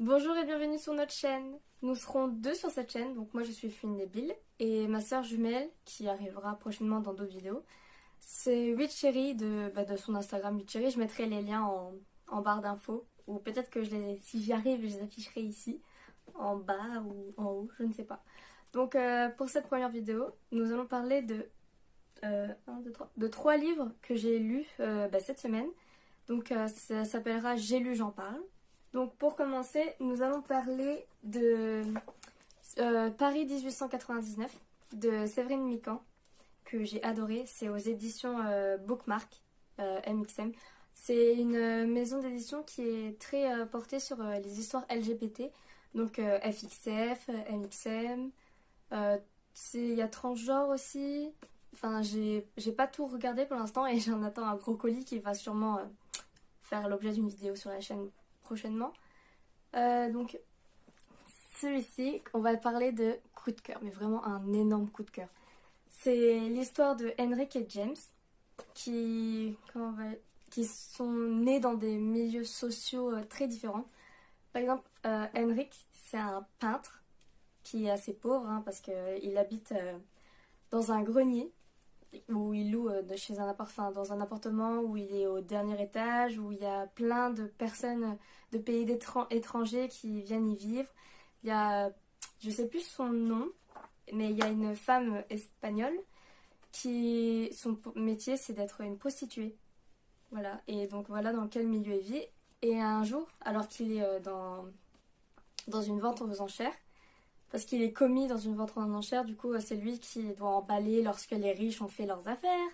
Bonjour et bienvenue sur notre chaîne. Nous serons deux sur cette chaîne, donc moi je suis Fine Bill et ma sœur jumelle qui arrivera prochainement dans d'autres vidéos. C'est Witchery de son Instagram Witchery. Je mettrai les liens en barre d'infos ou peut-être que si j'y arrive, je les afficherai ici en bas ou en haut, je ne sais pas. Donc pour cette première vidéo, nous allons parler de trois livres que j'ai lus cette semaine. Donc ça s'appellera J'ai lu, j'en parle. Donc pour commencer, nous allons parler de Paris 1899 de Séverine Mican, que j'ai adoré. C'est aux éditions Bookmark, MXM. C'est une maison d'édition qui est très portée sur les histoires LGBT, donc FXF, MXM, il y a transgenre aussi. Enfin, j'ai pas tout regardé pour l'instant et j'en attends un gros colis qui va sûrement faire l'objet d'une vidéo sur la chaîne prochainement. Donc, celui-ci, on va parler de coup de cœur, mais vraiment un énorme coup de cœur. C'est l'histoire de Henrik et James qui sont nés dans des milieux sociaux très différents. Par exemple, Henrik, c'est un peintre qui est assez pauvre parce qu'il habite dans un grenier où il loue dans un appartement où il est au dernier étage, où il y a plein de personnes de pays étrangers qui viennent y vivre. Il y a, je sais plus son nom, mais il y a une femme espagnole son métier c'est d'être une prostituée. Voilà, et donc voilà dans quel milieu il vit. Et un jour, alors qu'il est dans une vente aux enchères, parce qu'il est commis dans une vente aux enchères, du coup c'est lui qui doit emballer lorsque les riches ont fait leurs affaires.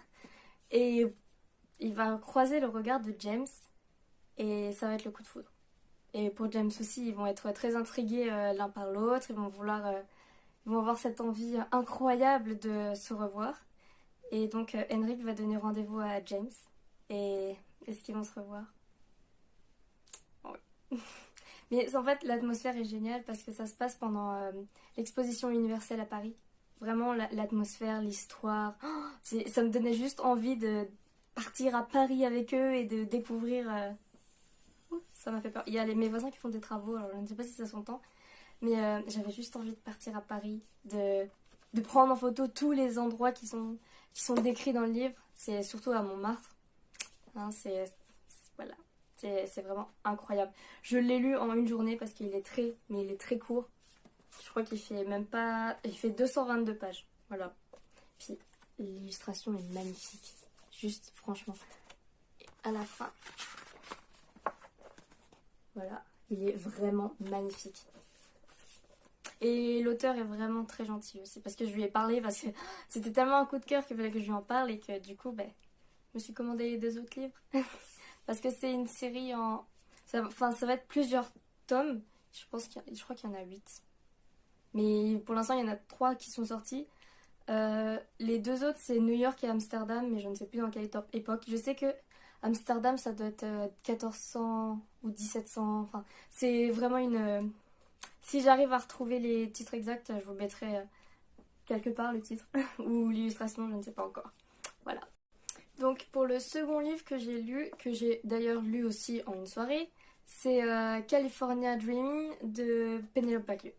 Et il va croiser le regard de James et ça va être le coup de foudre. Et pour James aussi, ils vont être très intrigués l'un par l'autre, ils vont avoir cette envie incroyable de se revoir. Et donc Henrik va donner rendez-vous à James. Et est-ce qu'ils vont se revoir? Oui. Mais en fait, l'atmosphère est géniale parce que ça se passe pendant l'exposition universelle à Paris. Vraiment, l'atmosphère, l'histoire, ça me donnait juste envie de partir à Paris avec eux et de découvrir. Ça m'a fait peur. Il y a mes voisins qui font des travaux, alors je ne sais pas si ça s'entend, mais j'avais juste envie de partir à Paris, de prendre en photo tous les endroits qui sont décrits dans le livre. C'est surtout à Montmartre. Voilà. C'est vraiment incroyable. Je l'ai lu en une journée parce qu'il est très court. Je crois qu'il fait même pas... Il fait 222 pages. Voilà. Puis l'illustration est magnifique. Juste, franchement. Et à la fin... Voilà. Il est vraiment magnifique. Et l'auteur est vraiment très gentil aussi. Parce que je lui ai parlé, parce que c'était tellement un coup de cœur qu'il fallait que je lui en parle. Et que du coup, je me suis commandé les deux autres livres. Parce que c'est une série en... ça va être plusieurs tomes. Je crois qu'il y en a 8. Mais pour l'instant, il y en a 3 qui sont sortis. Les deux autres, c'est New York et Amsterdam, mais je ne sais plus dans quelle époque. Je sais que Amsterdam, ça doit être 1400 ou 1700. Enfin, c'est vraiment une... Si j'arrive à retrouver les titres exacts, je vous mettrai quelque part le titre. Ou l'illustration, je ne sais pas encore. Voilà. Donc pour le second livre que j'ai lu, que j'ai d'ailleurs lu aussi en une soirée, c'est California Dreaming de Penelope Bagley.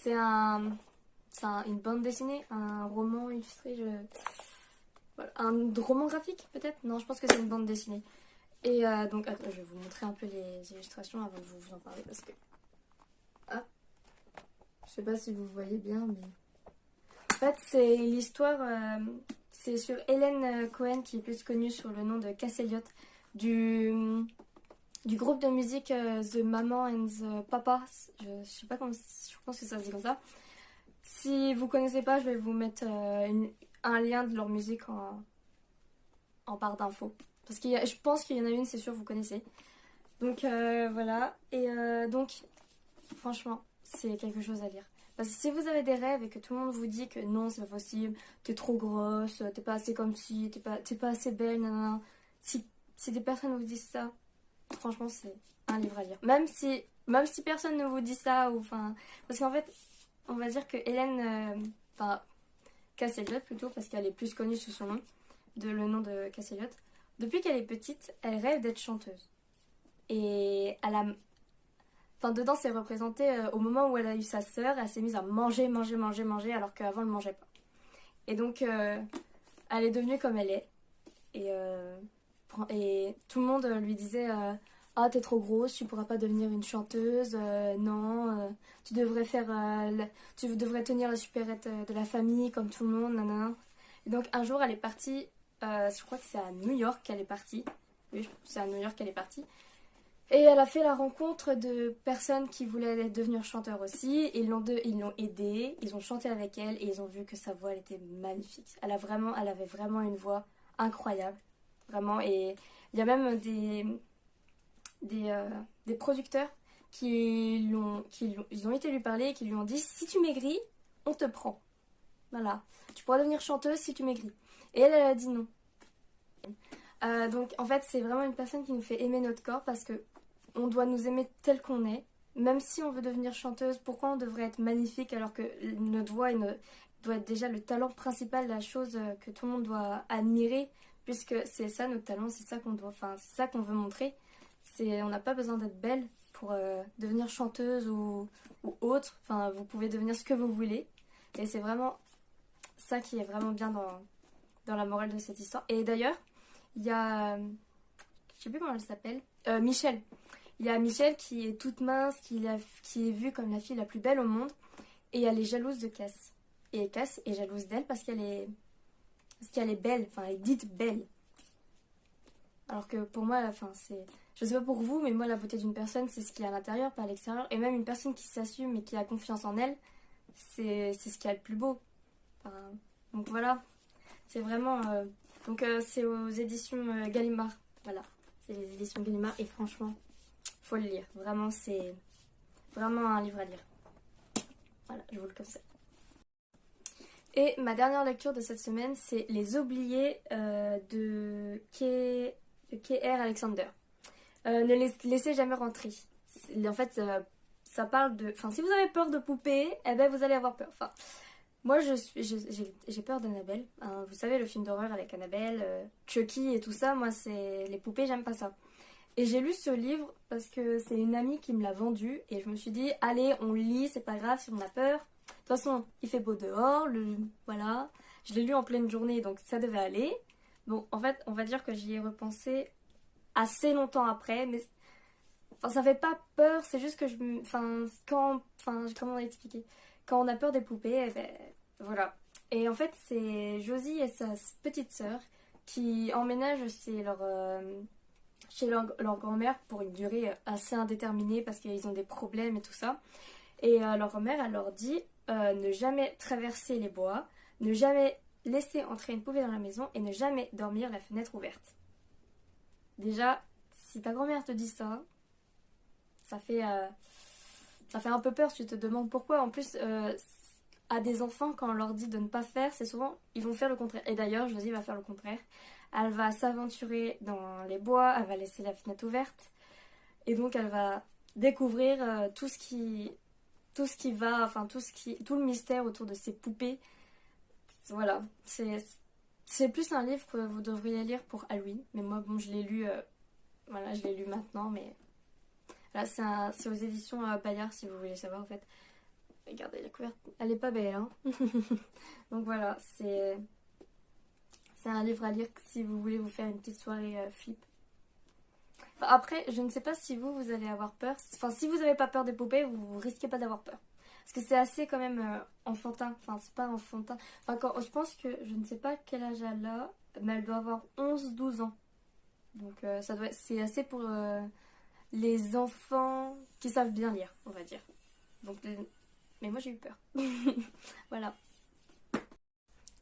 Une bande dessinée, un roman illustré, voilà. Un roman graphique peut-être. Non, je pense que c'est une bande dessinée. Et donc, attends, je vais vous montrer un peu les illustrations avant de vous en parler parce que... Ah, je sais pas si vous voyez bien, mais... En fait, c'est l'histoire... c'est sur Helen Cohen, qui est plus connue sur le nom de Cass Elliot, du groupe de musique The Mama and the Papa. Je sais pas comment... Je pense que ça se dit comme ça. Si vous connaissez pas, je vais vous mettre un lien de leur musique en barre d'infos. Parce que je pense qu'il y en a une, c'est sûr, vous connaissez. Donc voilà. Et donc, franchement, c'est quelque chose à lire. Parce que si vous avez des rêves et que tout le monde vous dit que non, c'est pas possible, t'es trop grosse, t'es pas assez comme ci, t'es pas assez belle, nanana. Si des personnes vous disent ça, franchement, c'est un livre à lire. Même si personne ne vous dit ça, ou enfin... Parce qu'en fait, on va dire que Hélène... Cass Elliot plutôt, parce qu'elle est plus connue sous son nom, le nom de Cass Elliot. Depuis qu'elle est petite, elle rêve d'être chanteuse. Et Enfin, dedans, c'est représenté au moment où elle a eu sa sœur, elle s'est mise à manger, manger, manger, manger, alors qu'avant, elle ne mangeait pas. Et donc, elle est devenue comme elle est. Et tout le monde lui disait ah, t'es trop grosse, tu pourras pas devenir une chanteuse, non, tu devrais tu devrais tenir la supérette de la famille comme tout le monde, nanana. Et donc un jour elle est partie, je crois que c'est à New York qu'elle est partie, oui c'est à New York qu'elle est partie, et elle a fait la rencontre de personnes qui voulaient devenir chanteurs aussi, ils l'ont aidée, ils ont chanté avec elle et ils ont vu que sa voix elle était magnifique. Elle avait vraiment une voix incroyable, vraiment, et il y a même des producteurs ils ont été lui parler et qui lui ont dit si tu maigris, on te prend. Voilà, tu pourras devenir chanteuse si tu maigris. Et elle a dit non. Donc en fait c'est vraiment une personne qui nous fait aimer notre corps parce que on doit nous aimer tel qu'on est. Même si on veut devenir chanteuse, pourquoi on devrait être magnifique alors que notre voix doit être déjà le talent principal, la chose que tout le monde doit admirer, puisque c'est ça notre talent, c'est ça c'est ça qu'on veut montrer. On n'a pas besoin d'être belle pour devenir chanteuse ou autre. Enfin, vous pouvez devenir ce que vous voulez. Et c'est vraiment ça qui est vraiment bien dans la morale de cette histoire. Et d'ailleurs, il y a, je sais plus comment elle s'appelle, Michelle. Il y a Michelle qui est toute mince, qui est vue comme la fille la plus belle au monde. Et elle est jalouse de Cass. Et Cass est jalouse d'elle parce qu'elle est belle, enfin elle est dite belle. Alors que pour moi, je sais pas pour vous, mais moi la beauté d'une personne c'est ce qu'il y a à l'intérieur, pas à l'extérieur. Et même une personne qui s'assume et qui a confiance en elle, c'est ce qu'il y a le plus beau. Enfin, donc voilà, c'est vraiment... c'est aux éditions Gallimard, voilà. C'est les éditions Gallimard et franchement, faut le lire. Vraiment, c'est vraiment un livre à lire. Voilà, je vous le conseille. Et ma dernière lecture de cette semaine, c'est Les Oubliés de K.R. Alexander. Ne les laissez jamais rentrer. En fait, ça parle de... Enfin, si vous avez peur de poupées, eh ben vous allez avoir peur. Enfin, moi, j'ai peur d'Annabelle. Hein, vous savez, le film d'horreur avec Annabelle, Chucky et tout ça. Moi, c'est les poupées, j'aime pas ça. Et j'ai lu ce livre parce que c'est une amie qui me l'a vendu. Et je me suis dit, allez, on lit, c'est pas grave si on a peur. De toute façon, il fait beau dehors, voilà. Je l'ai lu en pleine journée, donc ça devait aller. Bon, en fait, on va dire que j'y ai repensé assez longtemps après, mais ça fait pas peur, c'est juste que comment expliquer? Quand on a peur des poupées, eh ben, voilà. Et en fait, c'est Josie et sa petite sœur qui emménagent chez leur grand-mère pour une durée assez indéterminée parce qu'ils ont des problèmes et tout ça. Et leur grand-mère, elle leur dit ne jamais traverser les bois, ne jamais laisser entrer une poupée dans la maison et ne jamais dormir la fenêtre ouverte. Déjà, si ta grand-mère te dit ça, ça fait un peu peur. Tu te demandes pourquoi. En plus, à des enfants, quand on leur dit de ne pas faire, c'est souvent, ils vont faire le contraire. Et d'ailleurs, Josie va faire le contraire. Elle va s'aventurer dans les bois, elle va laisser la fenêtre ouverte. Et donc, elle va découvrir tout le mystère autour de ces poupées. Voilà, c'est plus un livre que vous devriez lire pour Halloween. Mais moi, bon, je l'ai lu maintenant, mais là, c'est aux éditions Bayard, si vous voulez savoir, en fait. Regardez la couverture, elle est pas belle, hein. Donc voilà, c'est un livre à lire si vous voulez vous faire une petite soirée flip. Enfin, après, je ne sais pas si vous allez avoir peur. Enfin, si vous n'avez pas peur des poupées, vous risquez pas d'avoir peur. Parce que c'est assez quand même enfantin. Enfin, c'est pas enfantin. Enfin, je pense que, je ne sais pas quel âge elle a, mais elle doit avoir 11-12 ans. Donc c'est assez pour les enfants qui savent bien lire, on va dire. Donc, mais moi j'ai eu peur. Voilà.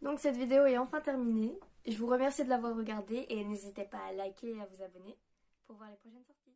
Donc cette vidéo est enfin terminée. Je vous remercie de l'avoir regardée et n'hésitez pas à liker et à vous abonner pour voir les prochaines sorties.